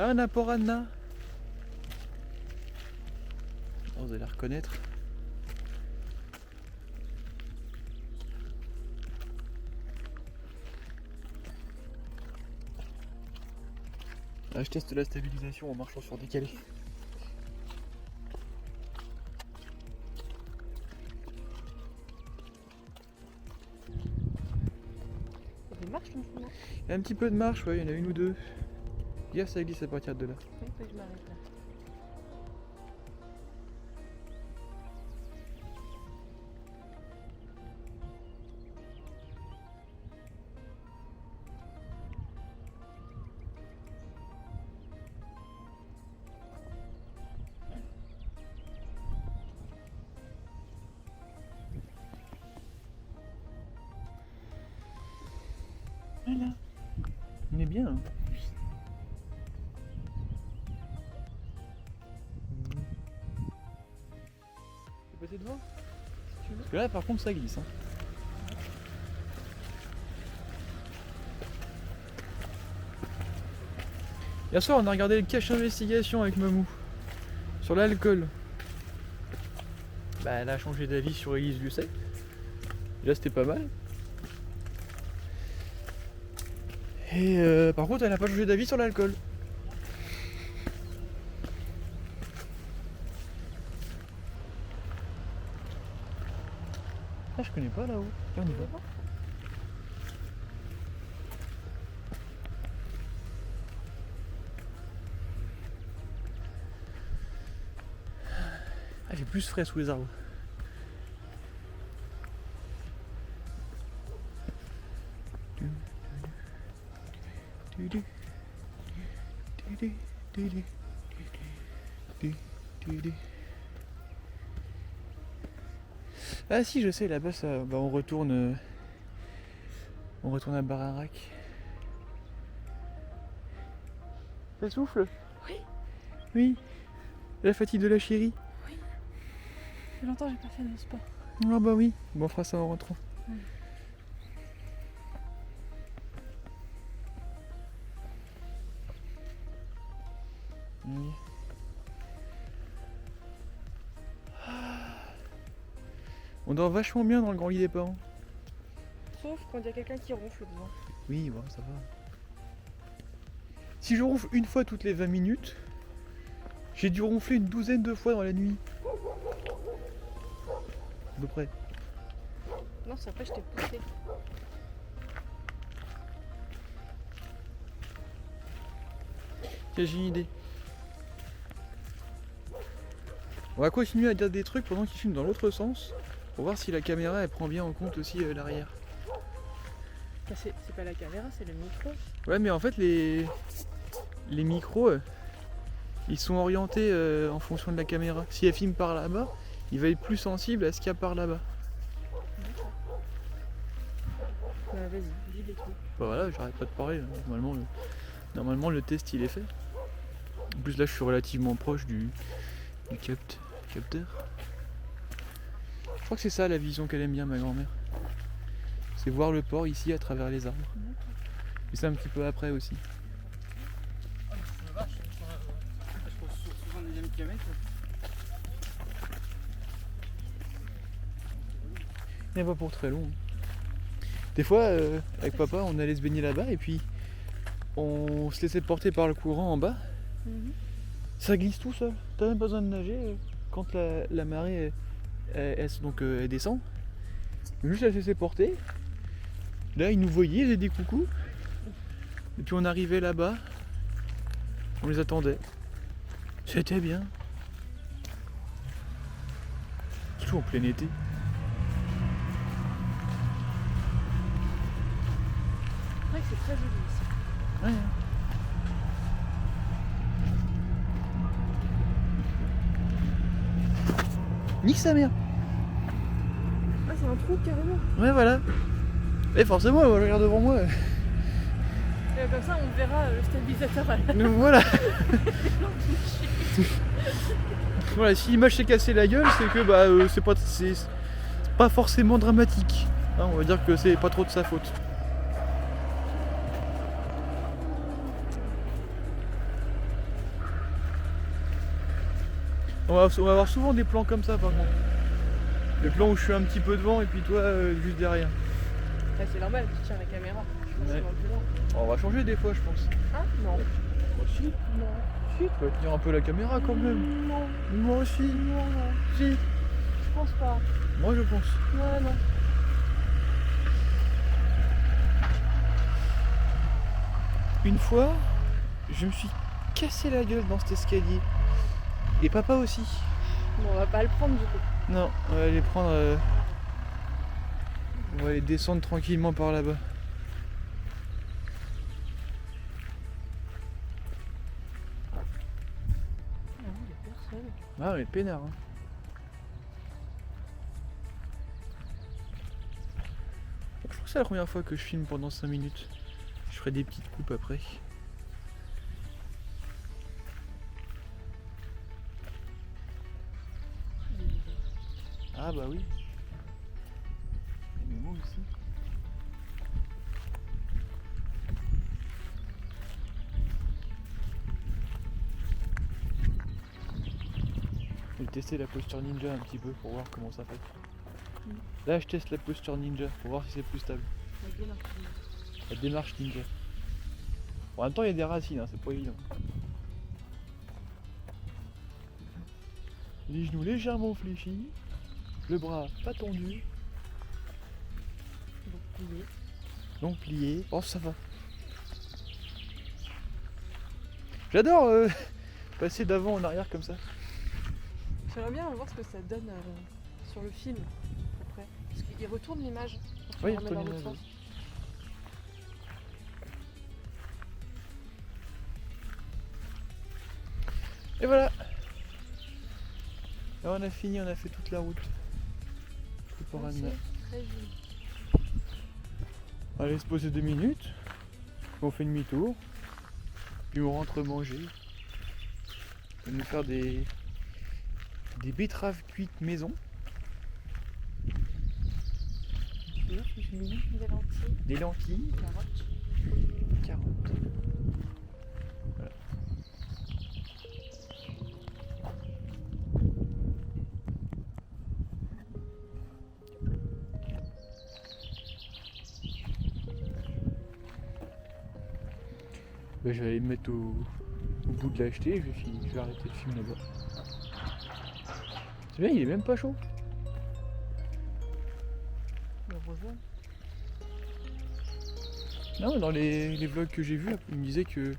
Ah, Naporana. Oh, vous allez la reconnaître. Là, je teste la stabilisation en marchant sur décalé. Il y a des marches en ce moment. Il y a un petit peu de marche, ouais, il y en a une ou deux. Gaffe, ça glisse à partir de là. Oui, faut que je m'arrête là. Voilà. On est bien. Hein. Tu peux passer devant si tu veux. Parce que là, par contre, ça glisse. Hein. Hier soir, on a regardé le cache investigation avec Mamou sur l'alcool. Bah, elle a changé d'avis sur Élise Lucet. Là, c'était pas mal. Et par contre, elle n'a pas changé d'avis sur l'alcool. Ah, je connais pas là-haut. Tiens, on y va. Ah, j'ai plus frais sous les arbres. Ah si, je sais, là-bas ça, bah, on retourne à Bararac. Ça souffle? Oui. Oui. La fatigue de la chérie. Oui. Ça fait longtemps que j'ai pas fait de sport. Ah bah oui, bon, on fera ça en rentrant. Oui. On dort vachement bien dans le grand lit des parents. Sauf quand il y a quelqu'un qui ronfle devant. Oui, bon, ça va. Si je ronfle une fois toutes les 20 minutes, j'ai dû ronfler une douzaine de fois dans la nuit. À peu près. Non, c'est après je t'ai poussé. Tiens, j'ai une idée. On va continuer à dire des trucs pendant qu'il filme dans l'autre sens pour voir si la caméra elle prend bien en compte aussi l'arrière. Bah, c'est pas la caméra, c'est le micro. Ouais, mais en fait les micros ils sont orientés en fonction de la caméra. Si elle filme par là-bas, il va être plus sensible à ce qu'il y a par là-bas. Bah vas-y, dis les trucs. Bah voilà, j'arrête pas de parler. Hein. Normalement le test il est fait. En plus là je suis relativement proche du capteur. Je crois que c'est ça la vision qu'elle aime bien ma grand-mère. C'est voir le port ici à travers les arbres. Et c'est un petit peu après aussi. Il n'y a pas pour très long. Des fois, avec papa, on allait se baigner là-bas et puis on se laissait porter par le courant en bas. Ça glisse tout seul. T'as même pas besoin de nager quand la marée elle descend. Juste à se laisser porter. Là, ils nous voyaient, ils faisaient des coucous. Et puis on arrivait là-bas. On les attendait. C'était bien. Surtout en plein été. C'est vrai que c'est très joli ici. Ouais. Nique sa mère. Ah, c'est un trou carrément. Ouais, voilà. Et forcément, je regarde devant moi. Et comme ça, on verra le stabilisateur à la Donc voilà. Voilà, si l'image s'est cassée la gueule, c'est que bah c'est pas forcément dramatique. Hein, on va dire que c'est pas trop de sa faute. On va avoir souvent des plans comme ça par contre. Le plan où je suis un petit peu devant et puis toi juste derrière. Ah, c'est normal, tu tiens la caméra. Je pense Ouais. que c'est plus loin. On va changer des fois je pense. Ah non. Moi aussi. Non. Si, tu vas tenir un peu la caméra quand même. Non. Moi aussi. Non, non. Si. Je pense pas. Moi je pense. Ouais, non. Une fois, je me suis cassé la gueule dans cet escalier. Et papa aussi. Bon, on va pas le prendre du coup. Non, on va aller prendre. On va aller descendre tranquillement par là-bas. Ah non, il y a personne. Ah, on est peinard. Hein. Je crois que c'est la première fois que je filme pendant 5 minutes. Je ferai des petites coupes après. Ah bah oui. Mais moi aussi. Je vais tester la posture ninja un petit peu pour voir comment ça fait. Là je teste la posture ninja pour voir si c'est plus stable. La démarche ninja. En même temps il y a des racines, hein, c'est pas évident. Les genoux légèrement fléchis, le bras pas tendu, Donc plié. donc plié. Oh ça va. J'adore passer d'avant en arrière comme ça. J'aimerais bien voir ce que ça donne sur le film après. Parce qu'il retourne l'image. quand tu Oui, la remets dans retourne l'autre l'image, sens. Et voilà. Là on a fini, on a fait toute la route. Le port Merci, Anna. très joli. On va aller se poser 2 minutes. On fait demi-tour. Puis on rentre manger. On va nous faire des betteraves cuites maison. Des lentilles, Des lentilles, carottes. carottes. Voilà. Ben, je vais aller me mettre au bout de l'acheter, je vais arrêter le film là-bas. C'est bien, il est même pas chaud. Le rejoint. Non, dans les vlogs que j'ai vus, il me disait qu'il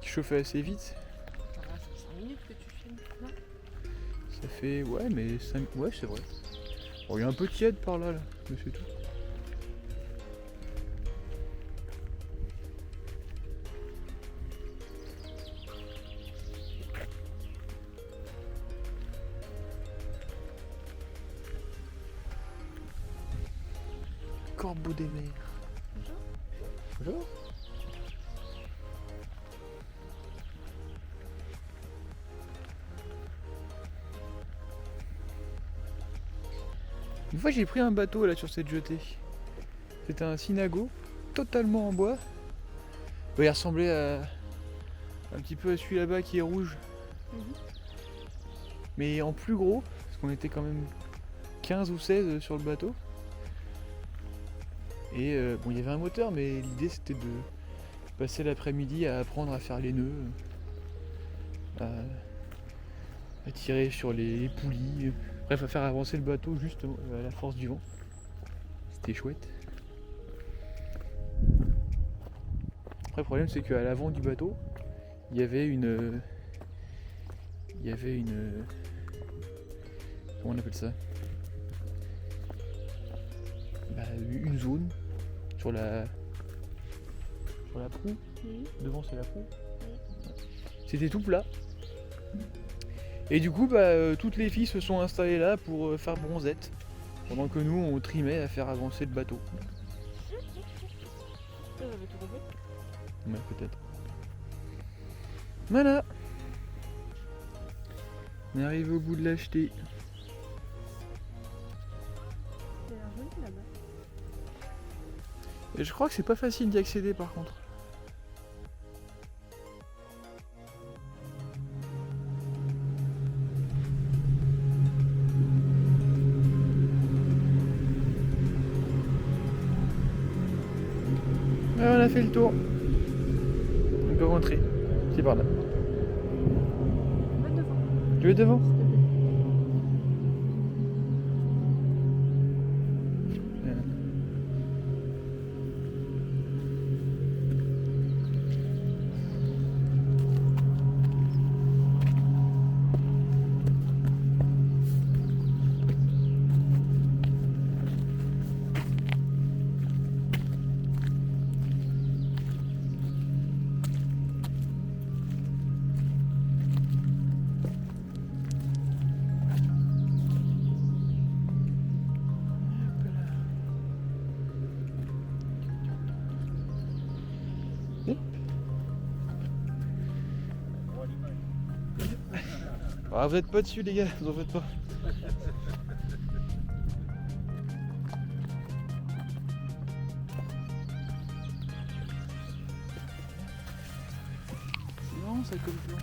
chauffait assez vite. Ça va, ça fait 5 minutes que tu filmes, non? Ça fait, ouais, mais 5... Ouais, c'est vrai. Bon, il y a un peu tiède par là, mais c'est tout. Corbeau des mers. Bonjour. Une fois j'ai pris un bateau là sur cette jetée. C'était un Sinago, totalement en bois. Bah, il ressemblait à un petit peu à celui là-bas qui est rouge. Mais en plus gros, parce qu'on était quand même 15 ou 16 sur le bateau. Et bon, il y avait un moteur, mais l'idée c'était de passer l'après-midi à apprendre à faire les nœuds, à tirer sur les poulies, bref, à faire avancer le bateau juste à la force du vent. C'était chouette. Après, le problème c'est qu'à l'avant du bateau, il y avait une. Comment on appelle ça? Bah, une zone sur la proue. Devant c'est la proue. C'était tout plat. Et du coup bah, toutes les filles se sont installées là pour faire bronzette. Pendant que nous on trimait à faire avancer le bateau. J'avais tout refait. Ouais, peut-être. Voilà. On arrive au bout de l'acheter. Il a l'air joli là-bas. Et je crois que c'est pas facile d'y accéder par contre. a fait le tour. On peut rentrer. C'est par là. Va devant. Tu veux devant? Ah, vous êtes pas dessus les gars, vous en faites pas. C'est marrant ça comme plan.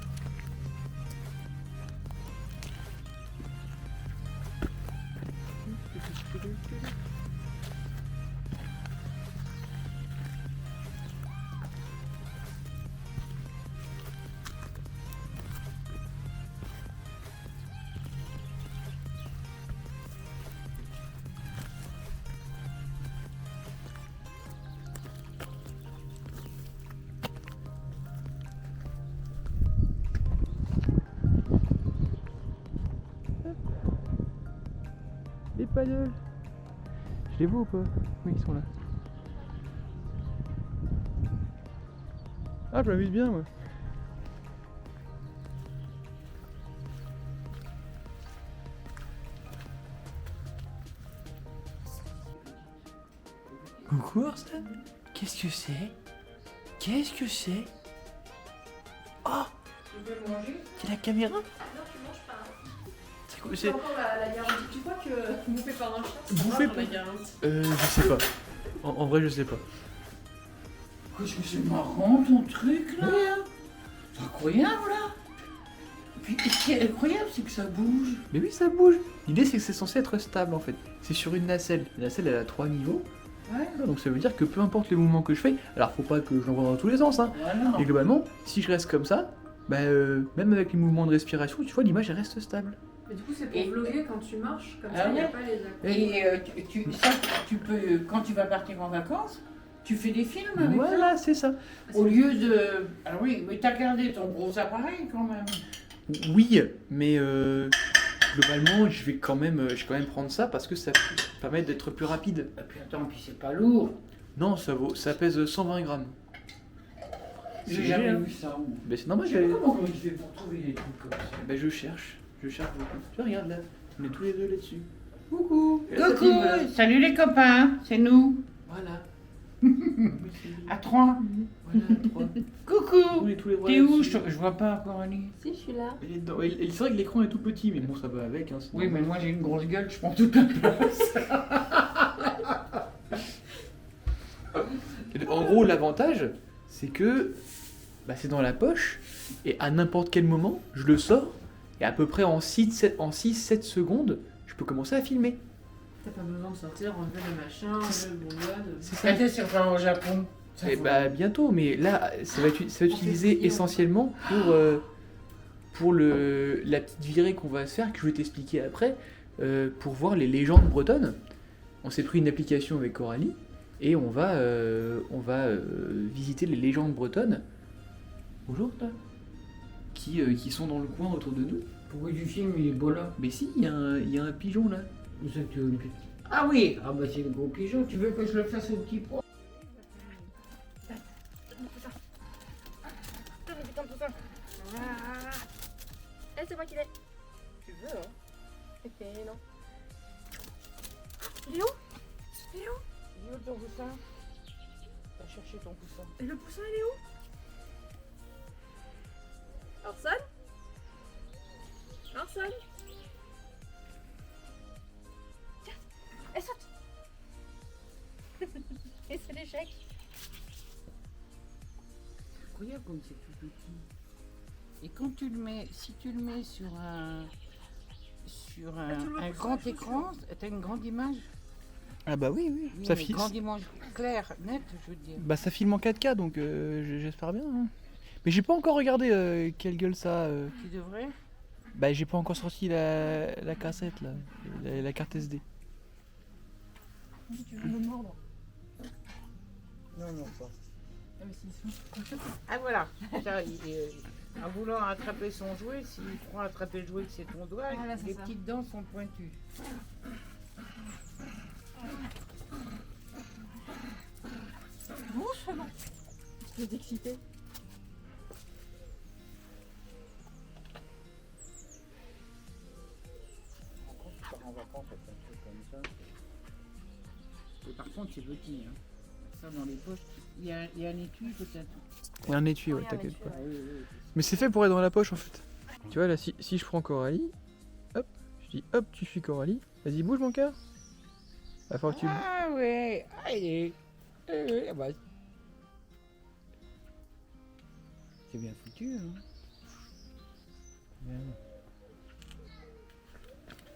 Les paddles. Je les vois ou pas? Oui, ils sont là. Ah, je m'amuse bien moi. Coucou Arsène. Qu'est-ce que c'est? Qu'est-ce que c'est? Oh! Tu veux manger? C'est la caméra? Non, tu manges pas. C'est quoi? C'est encore la garantie. Tu crois que bouffer par un chien, c'est Bouffer vraiment par- la garantie? Je sais pas. En vrai, je sais pas. Qu'est-ce que c'est marrant ton truc là? C'est incroyable là! Puis ce qui est incroyable, c'est que ça bouge. Mais oui, ça bouge. L'idée, c'est que c'est censé être stable en fait. C'est sur une nacelle. La nacelle, elle a 3 niveaux. Ouais. Donc ça veut dire que peu importe les mouvements que je fais, alors faut pas que je l'envoie dans tous les sens, hein. Voilà. Et globalement, si je reste comme ça, bah, même avec les mouvements de respiration, tu vois, l'image elle reste stable. Mais du coup, c'est pour Et- vlogger quand tu marches, comme Ah ça, il n'y a ouais. pas les accords. Et ça, tu peux, quand tu vas partir en vacances, tu fais des films avec ça. Voilà, c'est ça. Au lieu de. Ah oui, mais t'as gardé ton gros appareil quand même. Oui, mais globalement, je vais quand même prendre ça parce que ça permet d'être plus rapide. Et puis attends, puis c'est pas lourd. Non, ça pèse 120 grammes. J'ai C'est jamais léger, hein. vu ça. Mais c'est normal, Je sais pas comment tu fais pour trouver des trucs comme ça. Ben, je cherche beaucoup. Tu vois, regarde là, on est tous les deux là-dessus. Coucou. Et là, ça Coucou, filme, là. salut les copains, c'est nous. Voilà. À 3. Voilà, 3. Coucou. On est tous les trois T'es où? là-dessus. Je vois pas Coralie. Si, je suis là. Elle est dedans. Et c'est vrai que l'écran est tout petit, mais bon, ça va avec. Hein, c'est Oui, mais normal. moi j'ai une grosse gueule, je prends toute la place. En gros, l'avantage, c'est que bah, c'est dans la poche, et à n'importe quel moment, je le sors, et à peu près en 6-7 secondes, je peux commencer à filmer. T'as pas besoin de sortir, enlever le machin, enlever le bonbonne. C'est ça. Quand est-ce qu'on va au Japon? Ça Et vaut- bah bientôt, mais là, ça va être utilisé février, essentiellement pour la petite virée qu'on va se faire, que je vais t'expliquer après, pour voir les légendes bretonnes. On s'est pris une application avec Coralie, et on va visiter les légendes bretonnes. Bonjour, toi. Qui sont dans le coin autour de nous. Pourquoi du film il est beau là? Mais si, il y a un pigeon là. Où c'est que tu veux le- Ah oui, ah bah c'est le gros pigeon, tu veux que je le fasse au petit pois? Eh, c'est moi qui l'ai. Tu veux, hein? Ok, non. Il est où? Il est où? Il est où ton poussin? Va chercher ton poussin. Et le poussin, il est où? Orson? Orson? Eh, saute. Et c'est l'échec. Incroyable comme c'est tout petit. Et quand tu le mets, si tu le mets sur un tu le vois un pousser grand la écran, t'as une grande image. Ah bah oui, oui. Oui, Ça, mais grand dimanche clair, net, je veux dire. bah, ça filme en 4K, donc j'espère bien. Hein. Mais j'ai pas encore regardé quelle gueule ça a. Tu devrais. Bah j'ai pas encore sorti la cassette là, la carte SD. Tu veux me mordre? Non, non, pas. Ah, mais s'ils sont. Ah voilà, ça, en voulant attraper son jouet, s'il prend attraper le jouet que c'est ton doigt, Voilà, c'est les ça. petites dents sont pointues. Doucement. Je vais t'exciter. Et par contre, c'est petit. Hein. Ça dans les poches. Il y a un étui peut-être. Il y a un étui, ouais, Oui, un t'inquiète étui, pas. Ah, oui, oui. Mais c'est fait pour être dans la poche en fait. Tu vois là, si je prends Coralie, hop, je dis hop, tu suis Coralie, vas-y bouge mon cœur. Va falloir que tu. Ah ouais, allez. Ah bah. C'est bien foutu. Hein. Bien.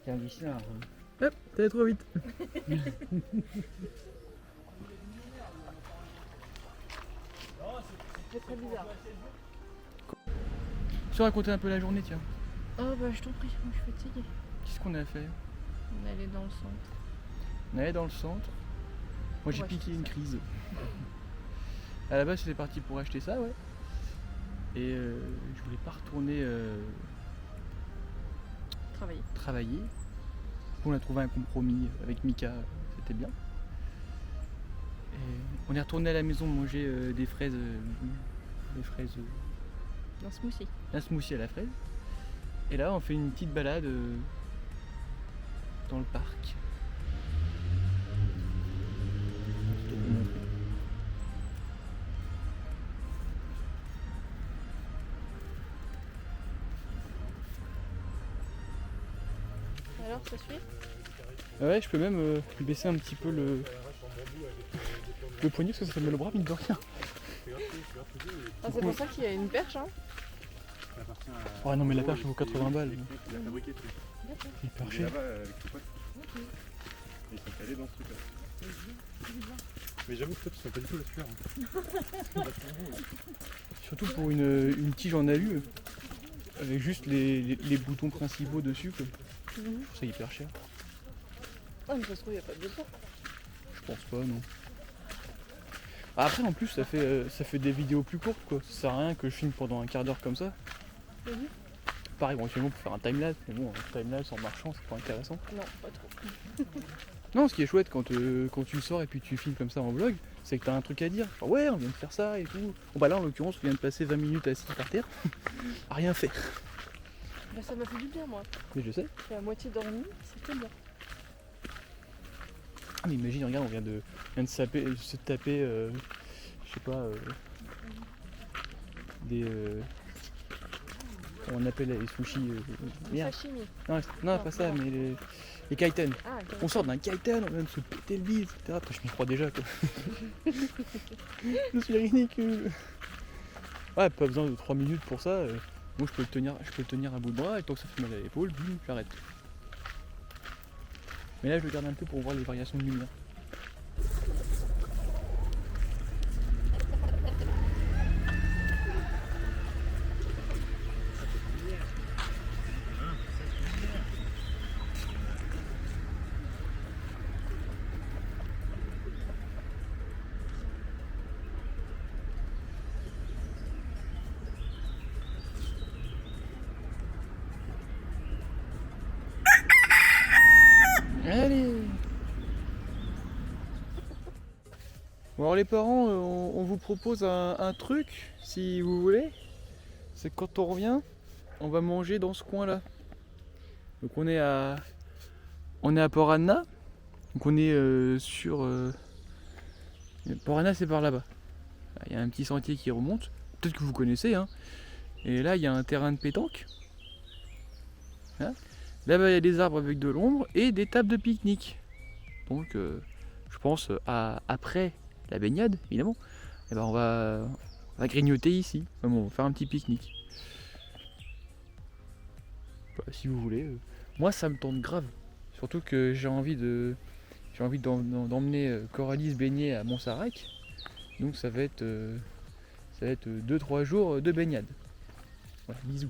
C'est un vicelard. Hein. Hop, t'es allé trop vite. C'est très bizarre. Tu raconter un peu la journée, tiens. Oh bah je t'en prie, moi je suis fatiguée. Qu'est-ce qu'on a fait? On est allé dans le centre. On est allé dans le centre. Moi j'ai Ouais, piqué c'est une ça. crise. À la base j'étais parti pour acheter ça, ouais. Et je voulais pas retourner Travailler. travailler. On a trouvé un compromis avec Mika, c'était bien. Et on est retourné à la maison manger des fraises, Un smoothie. un smoothie à la fraise. Et là on fait une petite balade dans le parc. Je te peux montrer. Alors ça suit? Ouais, je peux même baisser un petit peu le poignet parce que ça fait mal au bras, mine de rien. Ah, c'est pour ça qu'il y a une perche, hein? Oh non, mais la perche elle vaut 80 balles. Il a fabriqué le truc. C'est hyper Il est cher. là-bas avec ses potes. Et ils sont calés dans ce truc-là. Mais j'avoue que toi, tu sens pas du tout la sueur. Hein. Surtout pour une tige en alu, avec juste les boutons principaux dessus. Quoi. Je trouve ça hyper cher. Ah, mais ça se trouve, il n'y a pas de besoin. Je pense pas, non. Après, en plus, ça fait des vidéos plus courtes, quoi. Ça sert à rien que je filme pendant un quart d'heure comme ça. Mhm. Pareil, éventuellement pour faire un timelapse, mais bon, un timelapse en marchant, c'est pas intéressant. Non, pas trop. Non, ce qui est chouette quand tu sors et puis tu filmes comme ça en vlog, c'est que t'as un truc à dire. Genre, ouais, on vient de faire ça et tout. Bon, bah là, en l'occurrence, on vient de passer 20 minutes assis par terre, à rien faire. Bah, ça m'a fait du bien, moi. Mais je sais. J'ai à moitié dormi, c'était bien. Ah, mais imagine, regarde, on vient de se taper, je sais pas, des. Comment on appelle les sushis merde. Sashimi. Non, Non, pas ça, non. mais les kaiten. Ah, ok. On sort d'un kaiten, on vient de se péter le bide, etc. Après, je m'y crois déjà, quoi. Je suis ridicule. Ouais, pas besoin de 3 minutes pour ça. Moi, je peux le tenir à bout de bras, et tant que ça fait mal à l'épaule, bim, j'arrête. Mais là, je le garde un peu pour voir les variations de lumière. Allez. Bon alors les parents, on vous propose un truc, si vous voulez. C'est que quand on revient, on va manger dans ce coin-là. Donc on est à Port Anna. Donc on est sur... Port Anna, c'est par là-bas. Il y a un petit sentier qui remonte. Peut-être que vous connaissez, hein. Et là, il y a un terrain de pétanque. Hein. Là-bas, il y a des arbres avec de l'ombre et des tables de pique-nique. Donc, je pense, après la baignade, évidemment, eh ben, on va grignoter ici. Enfin bon, on va faire un petit pique-nique. Bah, si vous voulez. Moi, ça me tente grave. Surtout que j'ai envie j'ai envie d'emmener Coralie se baigner à Montsarac. Donc ça va être 2-3 jours de baignade. Voilà, bisous.